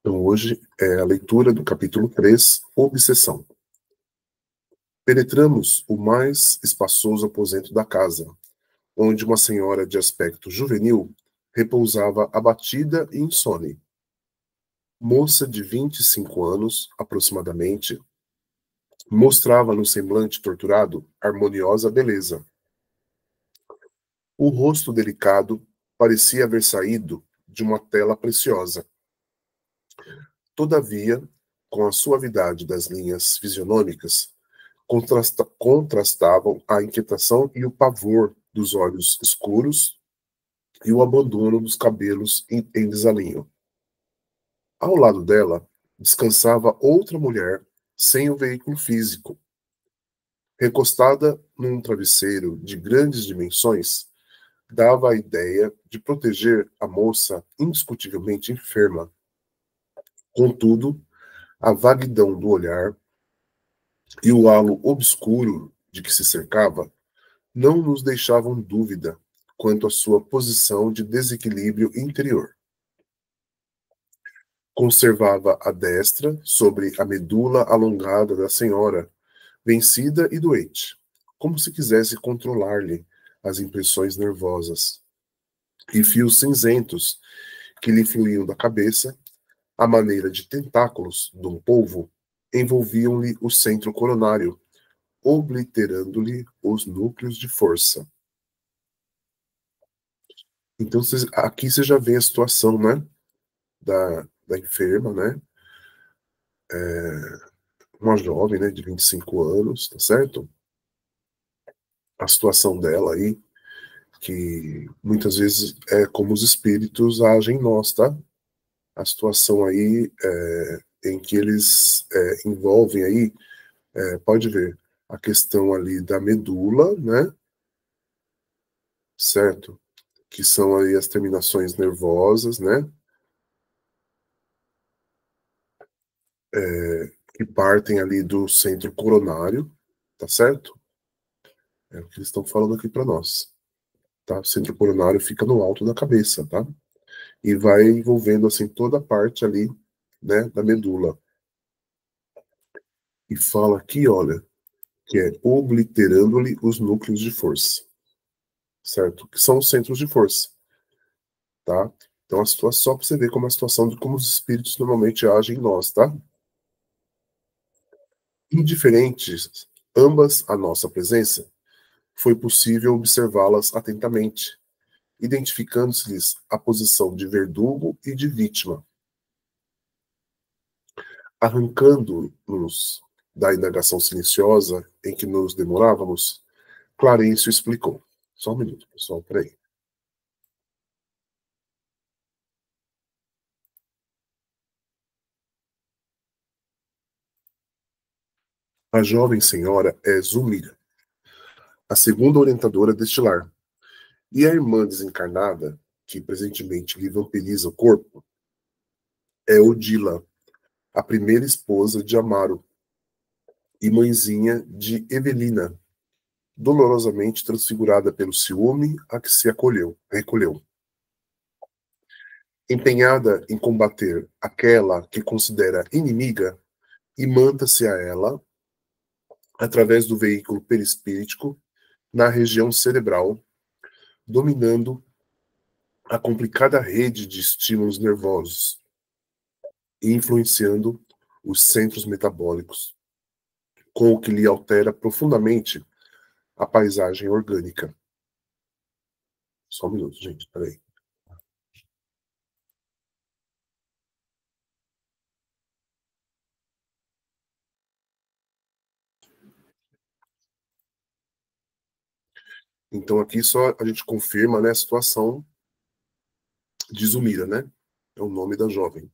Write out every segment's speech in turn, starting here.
Então, hoje é a leitura do capítulo 3, Obsessão. Penetramos o mais espaçoso aposento da casa, onde uma senhora de aspecto juvenil repousava abatida e insone. Moça de 25 anos, aproximadamente, mostrava no semblante torturado harmoniosa beleza. O rosto delicado parecia haver saído de uma tela preciosa. Todavia, com a suavidade das linhas fisionômicas, contrastavam a inquietação e o pavor dos olhos escuros e o abandono dos cabelos em desalinho. Ao lado dela, descansava outra mulher sem o veículo físico. Recostada num travesseiro de grandes dimensões, dava a ideia de proteger a moça indiscutivelmente enferma. Contudo, a vaguidão do olhar e o halo obscuro de que se cercava não nos deixavam dúvida quanto à sua posição de desequilíbrio interior. Conservava a destra sobre a medula alongada da senhora, vencida e doente, como se quisesse controlar-lhe as impressões nervosas. E fios cinzentos que lhe fluíam da cabeça, à maneira de tentáculos de um polvo, envolviam-lhe o centro coronário, obliterando-lhe os núcleos de força. Então, aqui você já vê a situação, né, da enferma, né, uma jovem, né, de 25 anos, tá certo? A situação dela aí, que muitas vezes é como os espíritos agem em nós, tá? A situação aí em que eles envolvem aí, pode ver, a questão ali da medula, né, certo? Que são aí as terminações nervosas, né, que partem ali do centro coronário, tá certo? É o que eles estão falando aqui para nós, tá? O centro coronário fica no alto da cabeça, tá? E vai envolvendo assim toda a parte ali, né, da medula. E fala aqui, olha, que é obliterando-lhe os núcleos de força, certo? Que são os centros de força, tá? Então a situação, só para você ver como a situação de como os espíritos normalmente agem em nós, tá? Indiferentes ambas à nossa presença, foi possível observá-las atentamente, identificando-se-lhes a posição de verdugo e de vítima. Arrancando-nos da indagação silenciosa em que nos demorávamos, Clarencio explicou. Só um minuto, pessoal, peraí. A jovem senhora é Zulmira, a segunda orientadora deste lar, e a irmã desencarnada, que presentemente lhe vampiriza o corpo, é Odila, a primeira esposa de Amaro, e mãezinha de Evelina, dolorosamente transfigurada pelo ciúme a que se recolheu. Empenhada em combater aquela que considera inimiga, imanta-se a ela, através do veículo perispíritico, na região cerebral, dominando a complicada rede de estímulos nervosos e influenciando os centros metabólicos, com o que lhe altera profundamente a paisagem orgânica. Só um minuto, gente, peraí. Então aqui só a gente confirma, né, a situação de Zulmira, né? É o nome da jovem,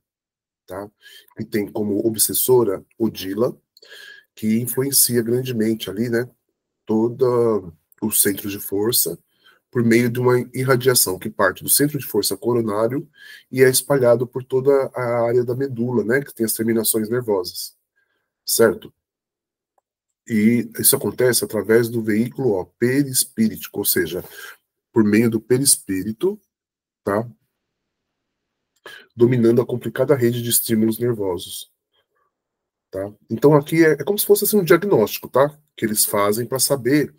tá? E tem como obsessora Odila, que influencia grandemente ali, né, todo o centro de força por meio de uma irradiação que parte do centro de força coronário e é espalhado por toda a área da medula, né, que tem as terminações nervosas, certo? E isso acontece através do veículo perispíritico, ou seja, por meio do perispírito, tá? dominando a complicada rede de estímulos nervosos. Tá? Então aqui é como se fosse assim, um diagnóstico, tá? Que eles fazem para saber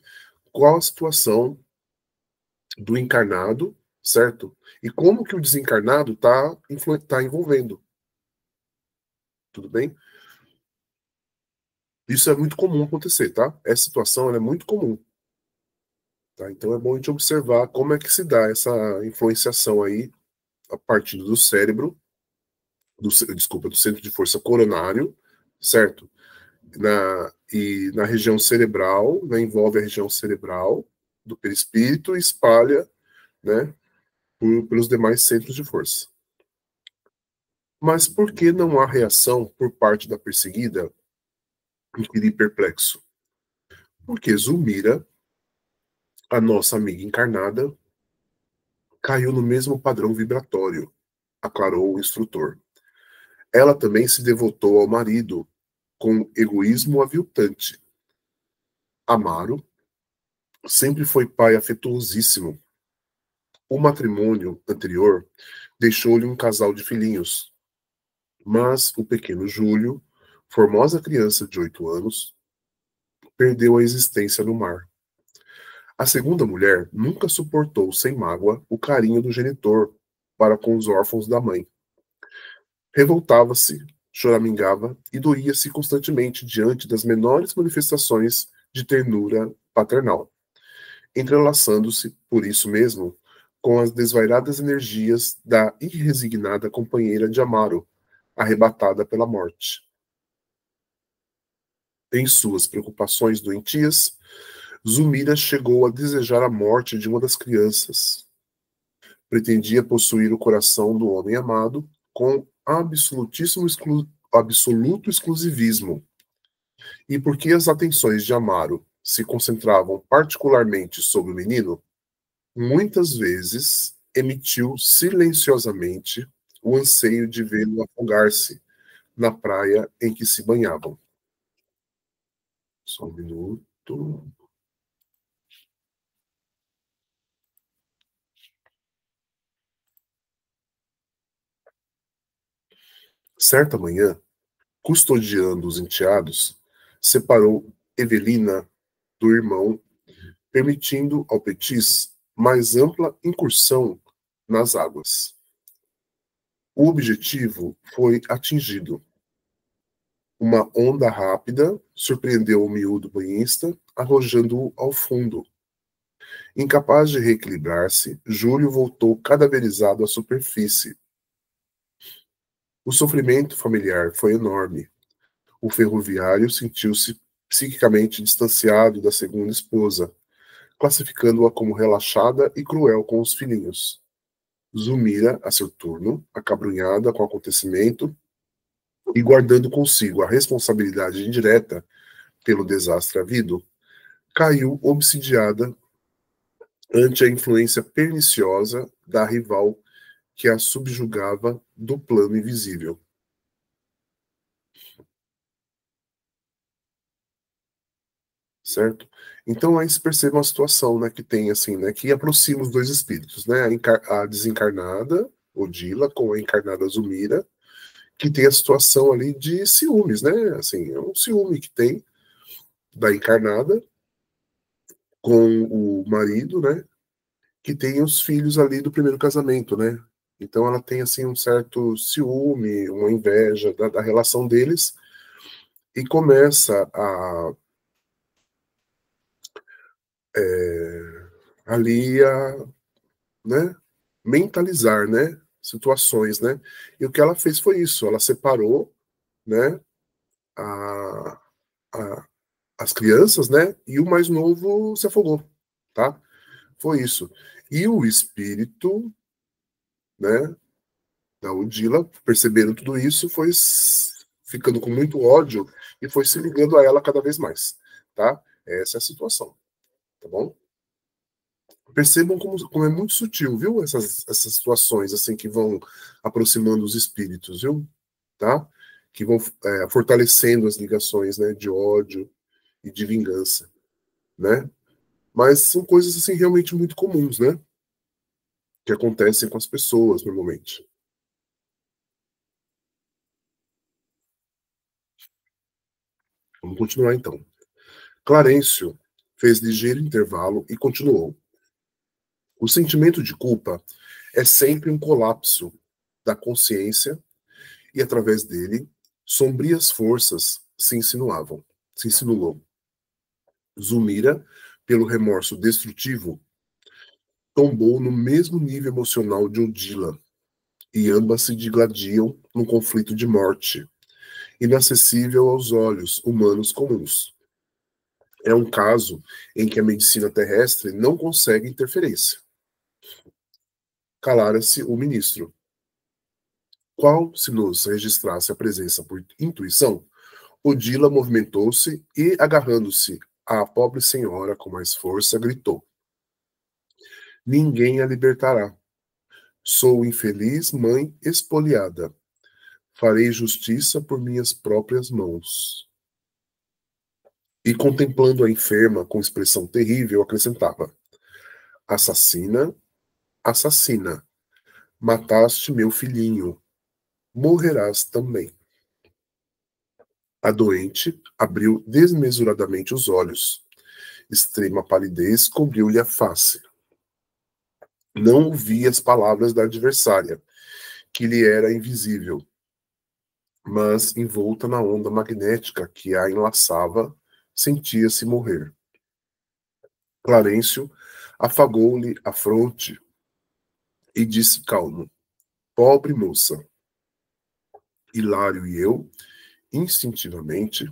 qual a situação do encarnado, certo? E como que o desencarnado tá envolvendo. Tudo bem? Isso é muito comum acontecer, tá? Essa situação ela é muito comum. Tá? Então é bom a gente observar como é que se dá essa influenciação aí a partir do cérebro, do centro de força coronário, certo? Na região cerebral, né, envolve a região cerebral do perispírito e espalha, né, pelos demais centros de força. Mas por que não há reação por parte da perseguida? Inquiri perplexo. Porque Zulmira, a nossa amiga encarnada, caiu no mesmo padrão vibratório, aclarou o instrutor. Ela também se devotou ao marido com egoísmo aviltante. Amaro sempre foi pai afetuosíssimo. O matrimônio anterior deixou-lhe um casal de filhinhos, mas o pequeno Júlio, formosa criança de 8 anos, perdeu a existência no mar. A segunda mulher nunca suportou sem mágoa o carinho do genitor para com os órfãos da mãe. Revoltava-se, choramingava e doía-se constantemente diante das menores manifestações de ternura paternal, entrelaçando-se, por isso mesmo, com as desvairadas energias da irresignada companheira de Amaro, arrebatada pela morte. Em suas preocupações doentias, Zulmira chegou a desejar a morte de uma das crianças. Pretendia possuir o coração do homem amado com absoluto exclusivismo. E porque as atenções de Amaro se concentravam particularmente sobre o menino, muitas vezes emitiu silenciosamente o anseio de vê-lo afogar-se na praia em que se banhavam. Só um minuto. Certa manhã, custodiando os enteados, separou Evelina do irmão, permitindo ao Petis mais ampla incursão nas águas. O objetivo foi atingido. Uma onda rápida surpreendeu o miúdo banhista, arrojando-o ao fundo. Incapaz de reequilibrar-se, Júlio voltou cadaverizado à superfície. O sofrimento familiar foi enorme. O ferroviário sentiu-se psiquicamente distanciado da segunda esposa, classificando-a como relaxada e cruel com os filhinhos. Zulmira, a seu turno, acabrunhada com o acontecimento e guardando consigo a responsabilidade indireta pelo desastre havido, caiu obsidiada ante a influência perniciosa da rival que a subjugava do plano invisível. Certo? Então aí se percebe uma situação, né, que tem assim, né, que aproxima os dois espíritos, né, a desencarnada Odila com a encarnada Zulmira, que tem a situação ali de ciúmes, né, assim, é um ciúme que tem da encarnada com o marido, né, que tem os filhos ali do primeiro casamento, né? Então ela tem assim um certo ciúme, uma inveja da relação deles e começa a ali a, né, mentalizar, né, situações, né? E o que ela fez foi isso, ela separou, né, a, a, as crianças, né, e o mais novo se afogou, tá? Foi isso. E o espírito, né, da Odila, percebendo tudo isso, foi ficando com muito ódio e foi se ligando a ela cada vez mais, tá? Essa é a situação, tá bom? Percebam como é muito sutil, viu? Essas situações assim que vão aproximando os espíritos, viu? Tá? Que vão fortalecendo as ligações, né, de ódio e de vingança, né? Mas são coisas assim realmente muito comuns, né? Que acontecem com as pessoas normalmente. Vamos continuar então. Clarencio fez ligeiro intervalo e continuou. O sentimento de culpa é sempre um colapso da consciência e, através dele, sombrias forças se insinuam. Zulmira, pelo remorso destrutivo, tombou no mesmo nível emocional de Odila, e ambas se digladiam num conflito de morte, inacessível aos olhos humanos comuns. É um caso em que a medicina terrestre não consegue interferência. Calara-se o ministro. Qual se nos registrasse a presença por intuição, Odila movimentou-se e, agarrando-se à pobre senhora com mais força, gritou: Ninguém a libertará. Sou infeliz mãe espoliada. Farei justiça por minhas próprias mãos. E, contemplando a enferma com expressão terrível, acrescentava: Assassina, assassina, mataste meu filhinho, morrerás também. A doente abriu desmesuradamente os olhos. Extrema palidez cobriu-lhe a face. Não ouvia as palavras da adversária, que lhe era invisível, mas, envolta na onda magnética que a enlaçava, sentia-se morrer. Clarencio afagou-lhe a fronte e disse calmo: Pobre moça. Hilário e eu, instintivamente,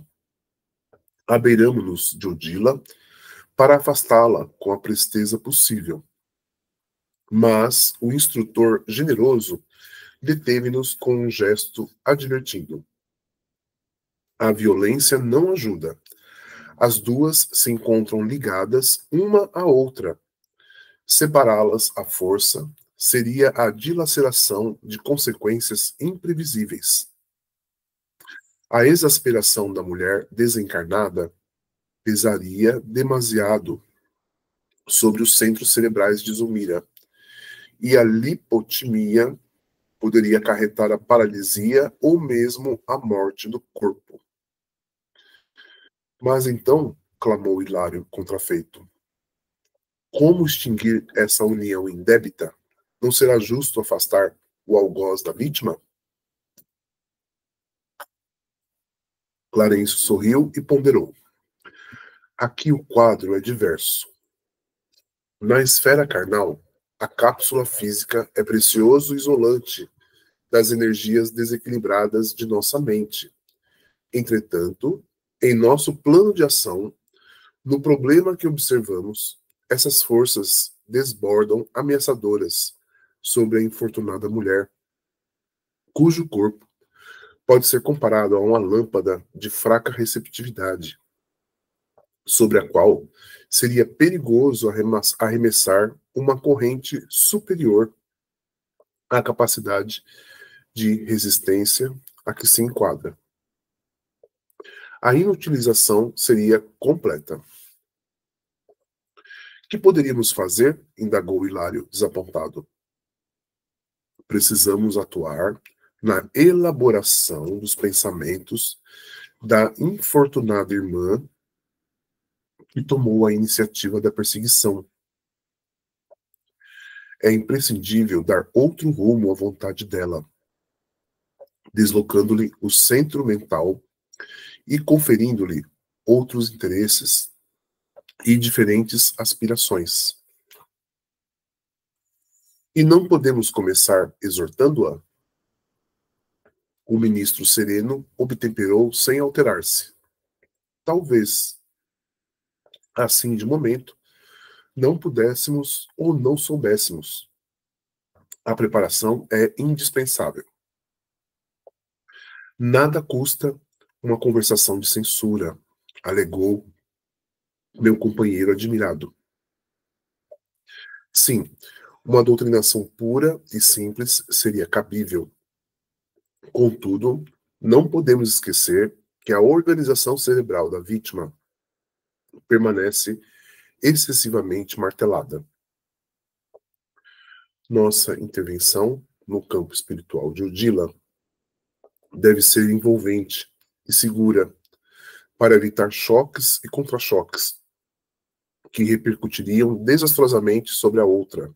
abeiramo-nos de Odila para afastá-la com a presteza possível. Mas o instrutor generoso deteve-nos com um gesto advertindo. A violência não ajuda. As duas se encontram ligadas uma à outra. Separá-las à força seria a dilaceração de consequências imprevisíveis. A exasperação da mulher desencarnada pesaria demasiado sobre os centros cerebrais de Zulmira, e a lipotimia poderia acarretar a paralisia ou mesmo a morte do corpo. Mas então, clamou Hilário contrafeito, como extinguir essa união indébita? Não será justo afastar o algoz da vítima? Clarencio sorriu e ponderou. Aqui o quadro é diverso. Na esfera carnal, a cápsula física é precioso isolante das energias desequilibradas de nossa mente. Entretanto, em nosso plano de ação, no problema que observamos, essas forças desbordam ameaçadoras sobre a infortunada mulher, cujo corpo pode ser comparado a uma lâmpada de fraca receptividade, sobre a qual seria perigoso arremessar uma corrente superior à capacidade de resistência a que se enquadra. A inutilização seria completa. Que poderíamos fazer? Indagou Hilário, desapontado. Precisamos atuar na elaboração dos pensamentos da infortunada irmã que tomou a iniciativa da perseguição. É imprescindível dar outro rumo à vontade dela, deslocando-lhe o centro mental e conferindo-lhe outros interesses e diferentes aspirações. E não podemos começar exortando-a? O ministro sereno obtemperou sem alterar-se. Talvez, assim de momento, não pudéssemos ou não soubéssemos. A preparação é indispensável. Nada custa uma conversação de censura, alegou meu companheiro admirado. Sim, uma doutrinação pura e simples seria cabível. Contudo, não podemos esquecer que a organização cerebral da vítima permanece excessivamente martelada. Nossa intervenção no campo espiritual de Odila deve ser envolvente e segura para evitar choques e contra-choques que repercutiriam desastrosamente sobre a outra.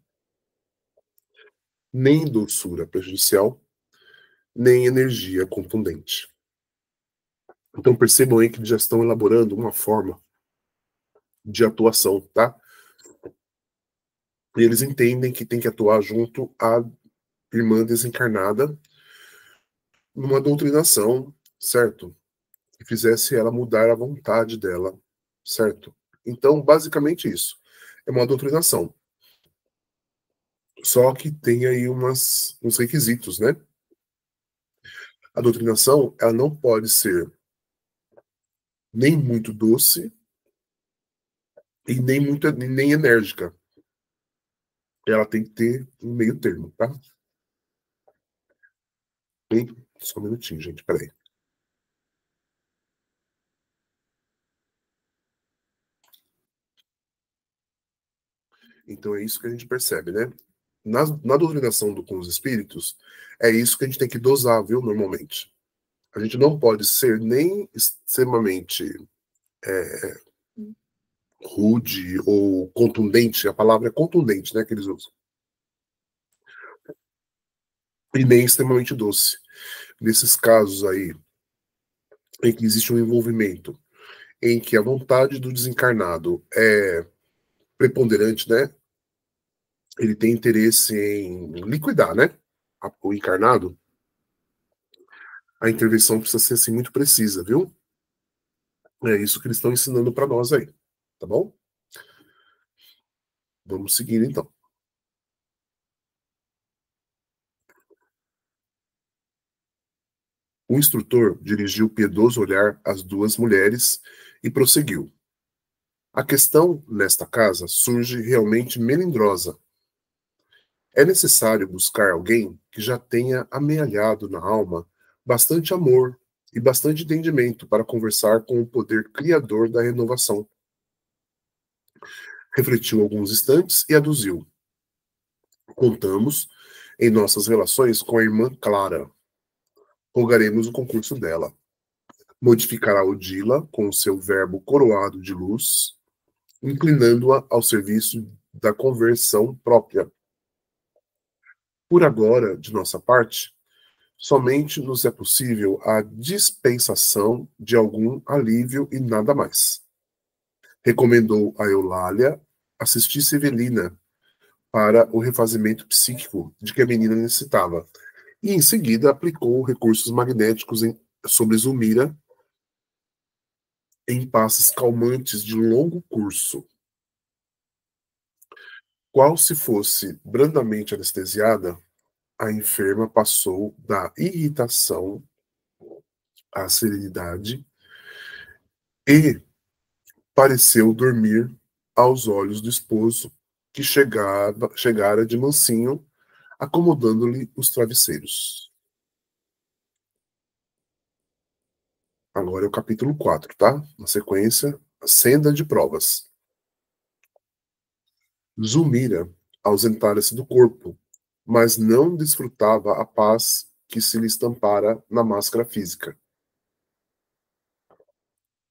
Nem doçura prejudicial, nem energia contundente. Então percebam aí que eles já estão elaborando uma forma de atuação, tá? E eles entendem que tem que atuar junto à irmã desencarnada numa doutrinação, certo? Que fizesse ela mudar a vontade dela, certo? Então, basicamente isso. É uma doutrinação. Só que tem aí uns requisitos, né? A doutrinação, ela não pode ser nem muito doce e nem enérgica. Ela tem que ter um meio termo, tá? Bem, só um minutinho, gente, peraí. Então é isso que a gente percebe, né? Na doutrinação com os espíritos, é isso que a gente tem que dosar, viu, normalmente. A gente não pode ser nem extremamente rude ou contundente, a palavra é contundente, né, que eles usam, e nem extremamente doce. Nesses casos aí, em que existe um envolvimento, em que a vontade do desencarnado é preponderante, né, ele tem interesse em liquidar, né, o encarnado, a intervenção precisa ser assim, muito precisa, viu? É isso que eles estão ensinando para nós aí, tá bom? Vamos seguir então. O instrutor dirigiu piedoso olhar às duas mulheres e prosseguiu. A questão, nesta casa, surge realmente melindrosa. É necessário buscar alguém que já tenha amealhado na alma bastante amor e bastante entendimento para conversar com o poder criador da renovação. Refletiu alguns instantes e aduziu. Contamos em nossas relações com a irmã Clara. Rogaremos o concurso dela. Modificará Odila com o seu verbo coroado de luz, inclinando-a ao serviço da conversão própria. Por agora, de nossa parte, somente nos é possível a dispensação de algum alívio e nada mais. Recomendou a Eulália assistir Severina para o refazimento psíquico de que a menina necessitava, e em seguida aplicou recursos magnéticos sobre Zulmira em passes calmantes de longo curso. Qual se fosse brandamente anestesiada, a enferma passou da irritação à serenidade e pareceu dormir aos olhos do esposo, que chegara de mansinho, acomodando-lhe os travesseiros. Agora é o capítulo 4, tá? Na sequência, senda de provas. Zulmira ausentara-se do corpo, mas não desfrutava a paz que se lhe estampara na máscara física.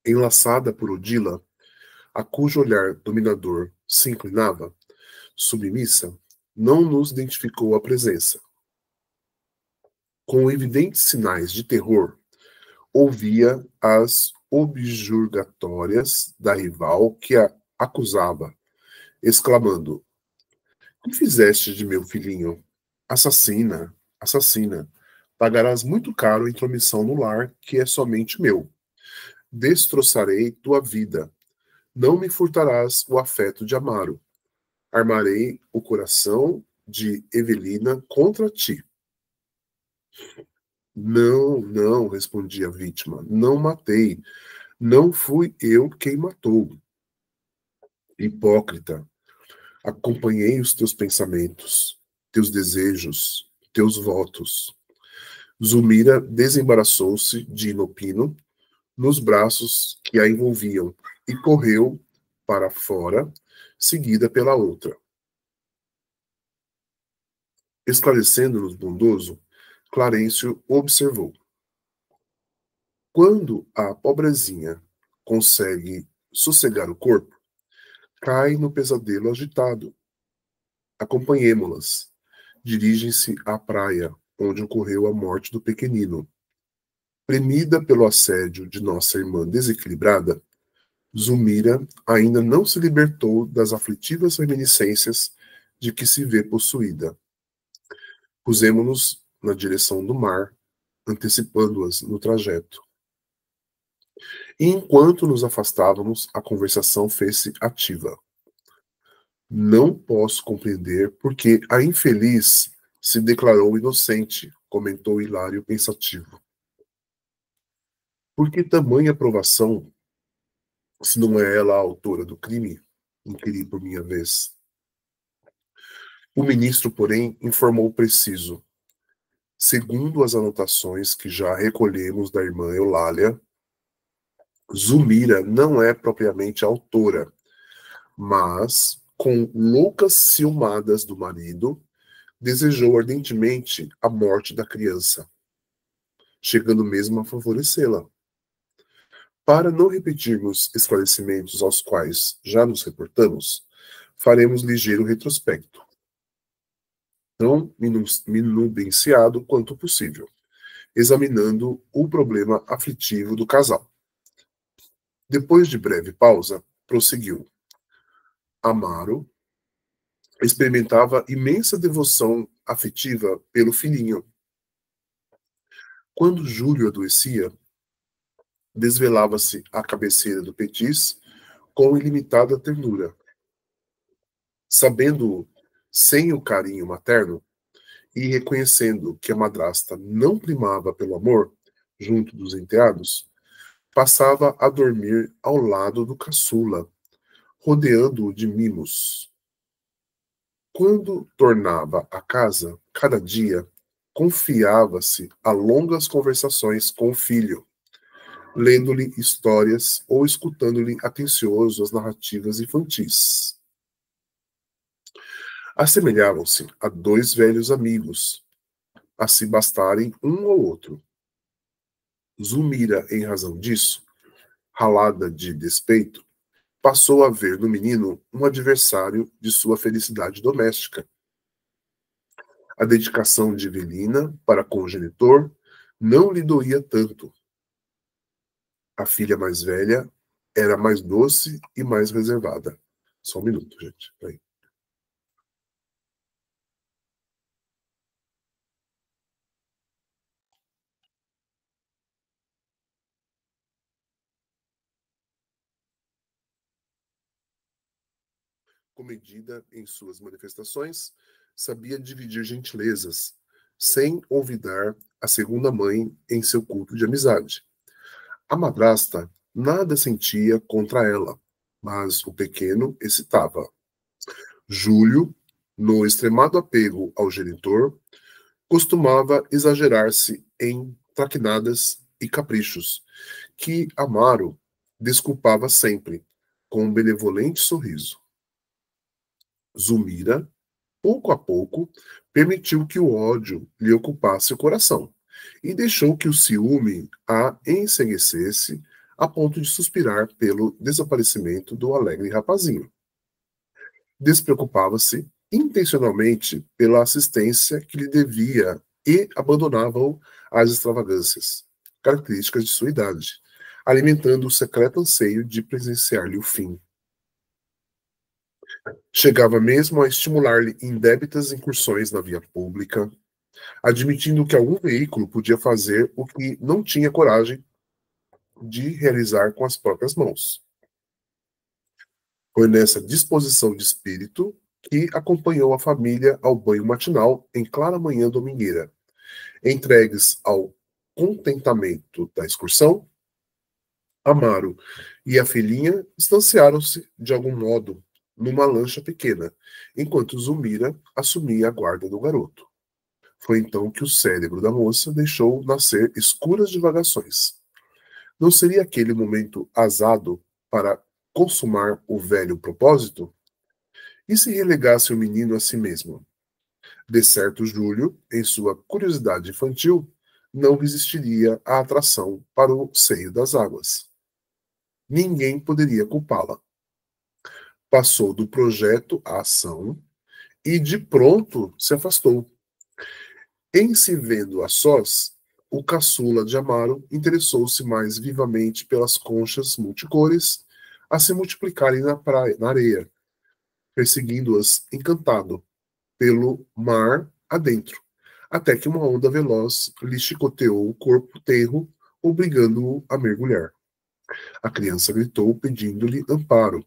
Enlaçada por Odila, a cujo olhar dominador se inclinava, submissa, não nos identificou a presença. Com evidentes sinais de terror, ouvia as objurgatórias da rival que a acusava, exclamando: Que fizeste de meu filhinho? Assassina, assassina. Pagarás muito caro a intromissão no lar, que é somente meu. Destroçarei tua vida. Não me furtarás o afeto de Amaro. Armarei o coração de Evelina contra ti. Não, não, respondia a vítima. Não matei. Não fui eu quem matou. Hipócrita, acompanhei os teus pensamentos, teus desejos, teus votos. Zulmira desembaraçou-se de Inopino nos braços que a envolviam e correu para fora, seguida pela outra. Esclarecendo-nos bondoso, Clarencio observou. Quando a pobrezinha consegue sossegar o corpo, cai no pesadelo agitado. Acompanhemo-las. Dirigem-se à praia, onde ocorreu a morte do pequenino. Premida pelo assédio de nossa irmã desequilibrada, Zulmira ainda não se libertou das aflitivas reminiscências de que se vê possuída. Pusemo-nos na direção do mar, antecipando-as no trajeto. E enquanto nos afastávamos, a conversação fez-se ativa. Não posso compreender porque a infeliz se declarou inocente, comentou Hilário pensativo. Por que tamanha aprovação, se não é ela a autora do crime? Inquiri por minha vez. O ministro, porém, informou preciso. Segundo as anotações que já recolhemos da irmã Eulália, Zulmira não é propriamente a autora, mas, com loucas ciumadas do marido, desejou ardentemente a morte da criança, chegando mesmo a favorecê-la. Para não repetirmos esclarecimentos aos quais já nos reportamos, faremos ligeiro retrospecto, tão minudenciado quanto possível, examinando o problema aflitivo do casal. Depois de breve pausa, prosseguiu. Amaro experimentava imensa devoção afetiva pelo filhinho. Quando Júlio adoecia, desvelava-se à cabeceira do Petis com ilimitada ternura. Sabendo-o sem o carinho materno e reconhecendo que a madrasta não primava pelo amor junto dos enteados, passava a dormir ao lado do caçula, rodeando-o de mimos. Quando tornava a casa, cada dia, confiava-se a longas conversações com o filho, lendo-lhe histórias ou escutando-lhe atencioso as narrativas infantis. Assemelhavam-se a dois velhos amigos, a se bastarem um ao outro. Zulmira, em razão disso, ralada de despeito, passou a ver no menino um adversário de sua felicidade doméstica. A dedicação de Evelina para com o genitor não lhe doía tanto. A filha mais velha era mais doce e mais reservada. Só um minuto, gente. Aí. Comedida em suas manifestações, sabia dividir gentilezas, sem olvidar a segunda mãe em seu culto de amizade. A madrasta nada sentia contra ela, mas o pequeno excitava. Júlio, no extremado apego ao genitor, costumava exagerar-se em traquinadas e caprichos, que Amaro desculpava sempre, com um benevolente sorriso. Zulmira, pouco a pouco, permitiu que o ódio lhe ocupasse o coração e deixou que o ciúme a enseguecesse a ponto de suspirar pelo desaparecimento do alegre rapazinho. Despreocupava-se intencionalmente pela assistência que lhe devia e abandonava-o às extravagâncias, características de sua idade, alimentando o secreto anseio de presenciar-lhe o fim. Chegava mesmo a estimular-lhe indébitas incursões na via pública, admitindo que algum veículo podia fazer o que não tinha coragem de realizar com as próprias mãos. Foi nessa disposição de espírito que acompanhou a família ao banho matinal em clara manhã domingueira. Entregues ao contentamento da excursão, Amaro e a filhinha distanciaram-se, de algum modo, numa lancha pequena, enquanto Zulmira assumia a guarda do garoto. Foi então que o cérebro da moça deixou nascer escuras divagações. Não seria aquele momento azado para consumar o velho propósito? E se relegasse o menino a si mesmo? De certo, Júlio, em sua curiosidade infantil, não resistiria à atração para o seio das águas. ninguém poderia culpá-la. Passou do projeto à ação e de pronto se afastou. Em se vendo a sós, o caçula de Amaro interessou-se mais vivamente pelas conchas multicores a se multiplicarem na praia, na areia, perseguindo-as encantado pelo mar adentro, até que uma onda veloz lhe chicoteou o corpo tenro, obrigando-o a mergulhar. A criança gritou, pedindo-lhe amparo.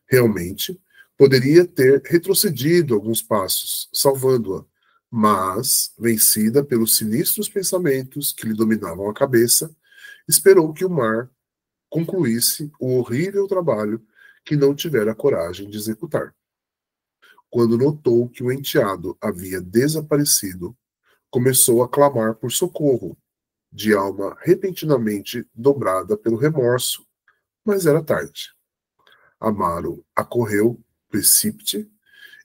Realmente, poderia ter retrocedido alguns passos, salvando-a, mas, vencida pelos sinistros pensamentos que lhe dominavam a cabeça, esperou que o mar concluísse o horrível trabalho que não tivera coragem de executar. Quando notou que o enteado havia desaparecido, começou a clamar por socorro, de alma repentinamente dobrada pelo remorso, mas era tarde. Amaro acorreu precípite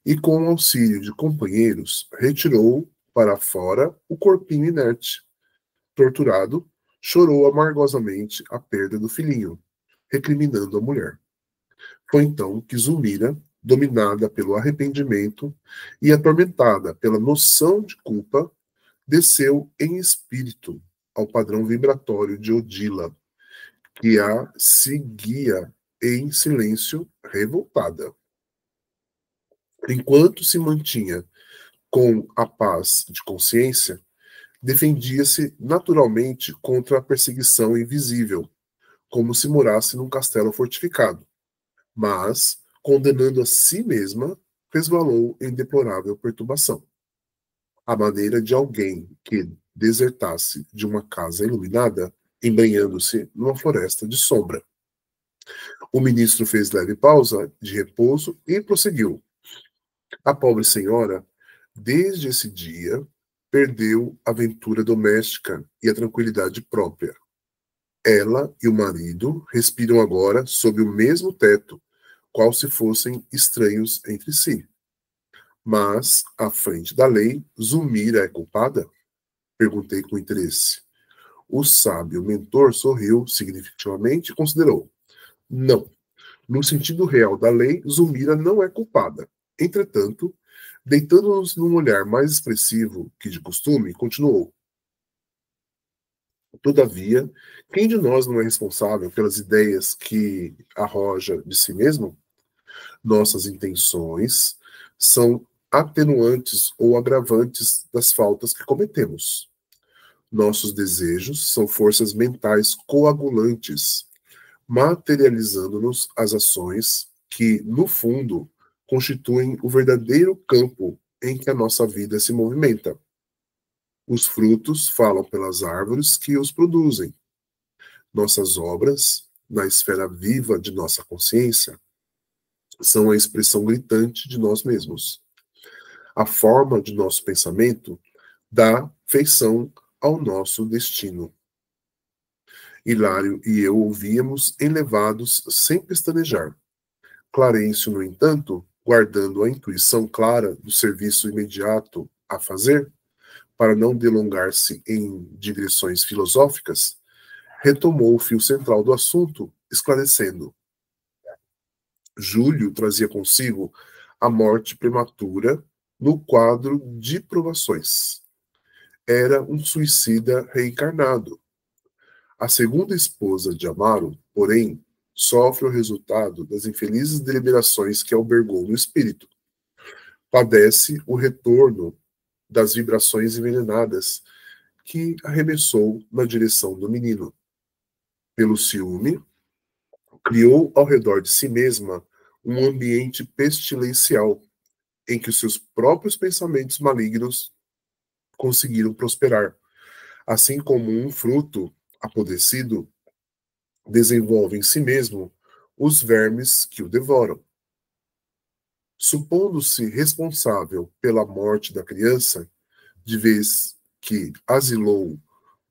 e, com o auxílio de companheiros, retirou para fora o corpinho inerte. Torturado, chorou amargosamente a perda do filhinho, recriminando a mulher. Foi então que Zulmira, dominada pelo arrependimento e atormentada pela noção de culpa, desceu em espírito ao padrão vibratório de Odila, que a seguia em silêncio, revoltada. Enquanto se mantinha com a paz de consciência, defendia-se naturalmente contra a perseguição invisível, como se morasse num castelo fortificado, mas, condenando a si mesma, resvalou em deplorável perturbação, à maneira de alguém que desertasse de uma casa iluminada, embrenhando-se numa floresta de sombra. O ministro fez leve pausa de repouso e prosseguiu. A pobre senhora, desde esse dia, perdeu a ventura doméstica e a tranquilidade própria. Ela e o marido respiram agora sob o mesmo teto, qual se fossem estranhos entre si. Mas, à frente da lei, Zulmira é culpada? Perguntei com interesse. O sábio mentor sorriu significativamente e considerou. Não. No sentido real da lei, Zulmira não é culpada. Entretanto, deitando-nos num olhar mais expressivo que de costume, continuou. Todavia, quem de nós não é responsável pelas ideias que arroja de si mesmo? Nossas intenções são atenuantes ou agravantes das faltas que cometemos. Nossos desejos são forças mentais coagulantes, materializando-nos as ações que, no fundo, constituem o verdadeiro campo em que a nossa vida se movimenta. Os frutos falam pelas árvores que os produzem. Nossas obras, na esfera viva de nossa consciência, são a expressão gritante de nós mesmos. A forma de nosso pensamento dá feição ao nosso destino. Hilário e eu ouvíamos enlevados sem pestanejar. Clarencio, no entanto, guardando a intuição clara do serviço imediato a fazer, para não delongar-se em digressões filosóficas, retomou o fio central do assunto, esclarecendo. Júlio trazia consigo a morte prematura no quadro de provações. Era um suicida reencarnado. A segunda esposa de Amaro, porém, sofre o resultado das infelizes deliberações que albergou no espírito. Padece o retorno das vibrações envenenadas que arremessou na direção do menino. Pelo ciúme, criou ao redor de si mesma um ambiente pestilencial em que os seus próprios pensamentos malignos conseguiram prosperar, assim como um fruto apodrecido desenvolve em si mesmo os vermes que o devoram. Supondo-se responsável pela morte da criança, de vez que asilou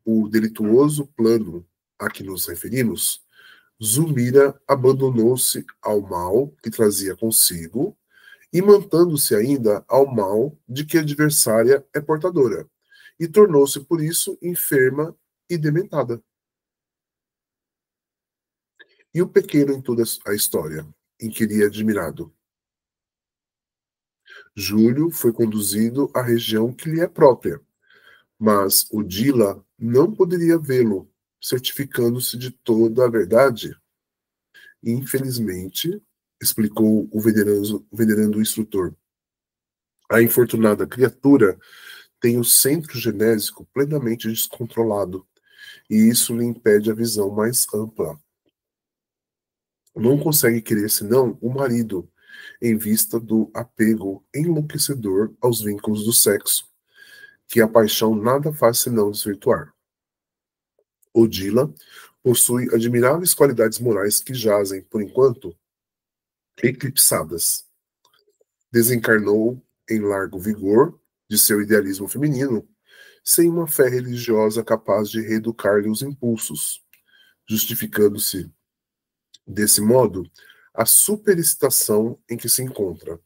o delituoso plano a que nos referimos, Zulmira abandonou-se ao mal que trazia consigo e mantendo-se ainda ao mal de que a adversária é portadora, e tornou-se por isso enferma e dementada. E o pequeno em toda a história, inquiria admirado. Júlio foi conduzido à região que lhe é própria, mas o Dila não poderia vê-lo, certificando-se de toda a verdade. Infelizmente, explicou o venerando instrutor, a infortunada criatura tem o centro genésico plenamente descontrolado, e isso lhe impede a visão mais ampla. Não consegue querer senão o marido, em vista do apego enlouquecedor aos vínculos do sexo, que a paixão nada faz senão desvirtuar. Odila possui admiráveis qualidades morais que jazem, por enquanto, eclipsadas. Desencarnou em largo vigor de seu idealismo feminino, sem uma fé religiosa capaz de reeducar-lhe os impulsos, justificando-se, desse modo, a superexcitação em que se encontra.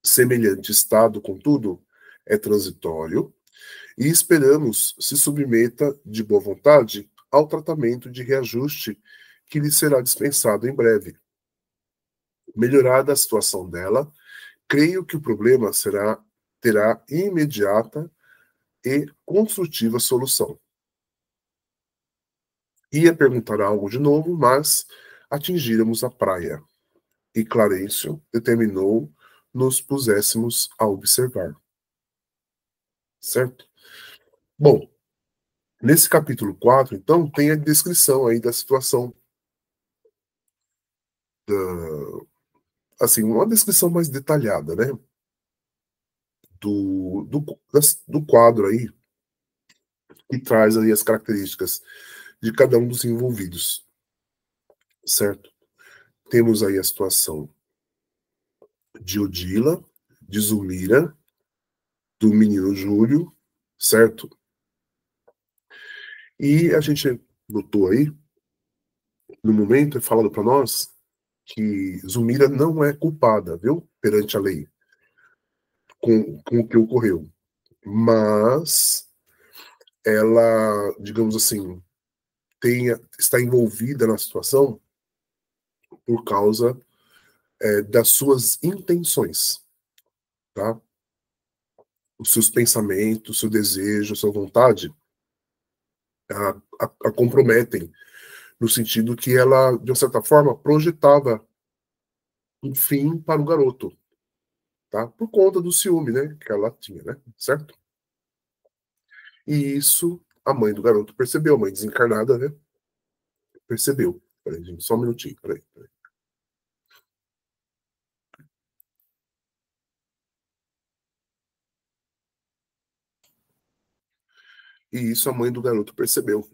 Semelhante estado, contudo, é transitório e esperamos se submeta de boa vontade ao tratamento de reajuste que lhe será dispensado em breve. Melhorada a situação dela, creio que o problema terá imediata e construtiva solução. Ia perguntar algo de novo, mas atingíramos a praia, e Clarencio determinou nos puséssemos a observar. Certo? Bom, nesse capítulo 4, então, tem a descrição aí da situação, assim, uma descrição mais detalhada, né? Do quadro aí, que traz aí as características de cada um dos envolvidos, certo? Temos aí a situação de Odila, de Zulmira, do menino Júlio, certo? E a gente notou aí, no momento, é falado para nós que Zulmira não é culpada, viu? Perante a lei, com o que ocorreu. Mas ela, digamos assim, está envolvida na situação por causa das suas intenções, tá? Os seus pensamentos, seu desejo, sua vontade a comprometem, no sentido que ela, de uma certa forma, projetava um fim para o garoto, tá? Por conta do ciúme, né, que ela tinha, né, certo? E isso a mãe do garoto percebeu, a mãe desencarnada, né, percebeu. Peraí, gente, só um minutinho, peraí. E isso a mãe do garoto percebeu,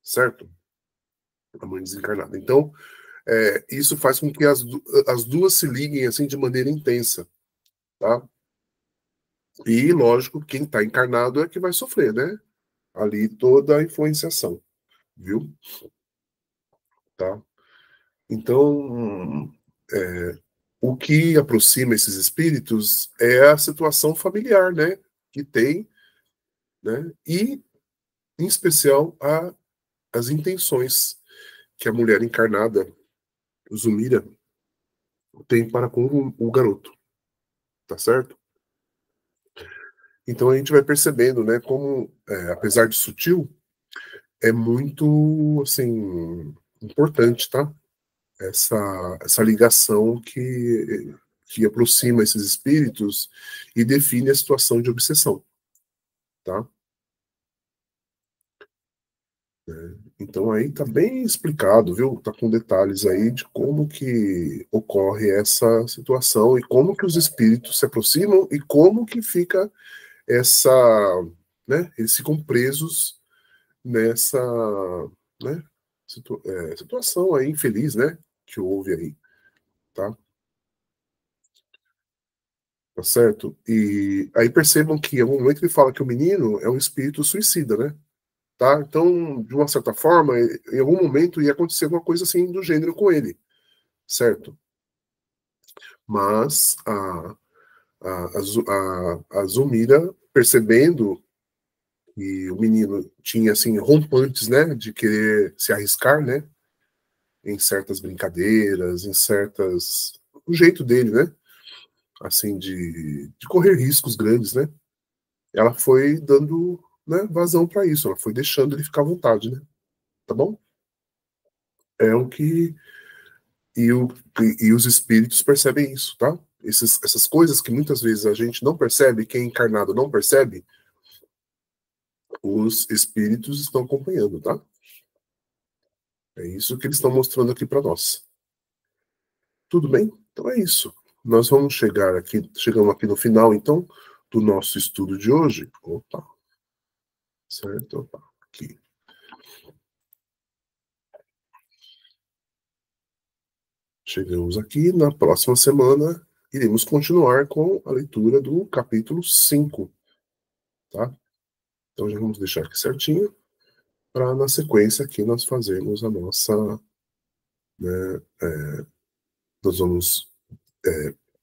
certo? A mãe desencarnada. Então, isso faz com que as duas se liguem assim de maneira intensa, tá? E, lógico, quem está encarnado é que vai sofrer, né? Ali toda a influenciação, viu? Tá? Então, o que aproxima esses espíritos é a situação familiar, né? Que tem, né? E, em especial, as intenções que a mulher encarnada, Zumira, tem para com o garoto, tá certo? Então a gente vai percebendo, né, como, apesar de sutil, é muito, assim, importante, tá? Essa ligação que aproxima esses espíritos e define a situação de obsessão, tá? Então aí tá bem explicado, viu? Tá com detalhes aí de como que ocorre essa situação e como que os espíritos se aproximam e como que fica essa, né? Eles ficam presos nessa, né? Situação aí infeliz, né? Que houve aí, tá? Tá certo? E aí percebam que em algum momento ele fala que o menino é um espírito suicida, né? Tá? Então, de uma certa forma, em algum momento ia acontecer alguma coisa assim do gênero com ele, certo? Mas a Zulmira, percebendo que o menino tinha assim rompantes, né, de querer se arriscar, né, em certas brincadeiras, em certas... o jeito dele, né? Assim, de correr riscos grandes, né? Ela foi dando, né, vazão para isso, ela foi deixando ele ficar à vontade, né? Tá bom? É o que... E, e os espíritos percebem isso, tá? Essas coisas que muitas vezes a gente não percebe, quem é encarnado não percebe, os espíritos estão acompanhando, tá? É isso que eles estão mostrando aqui para nós. Tudo bem? Então é isso. Nós vamos chegamos aqui no final, então, do nosso estudo de hoje. Opa, certo? Opa, aqui. Chegamos aqui. Na próxima semana, iremos continuar com a leitura do capítulo 5, tá? Então já vamos deixar aqui certinho, para na sequência aqui nós fazermos a nossa, né, nós vamos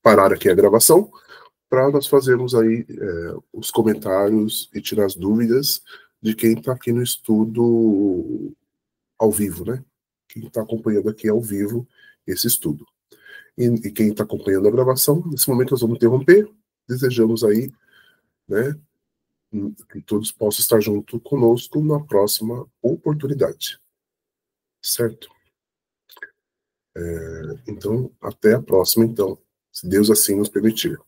parar aqui a gravação, para nós fazermos aí os comentários e tirar as dúvidas de quem está aqui no estudo ao vivo, né? Quem está acompanhando aqui ao vivo esse estudo. E quem está acompanhando a gravação, nesse momento nós vamos interromper. Desejamos aí, né, que todos possam estar junto conosco na próxima oportunidade. Certo? Então, até a próxima, então, se Deus assim nos permitir.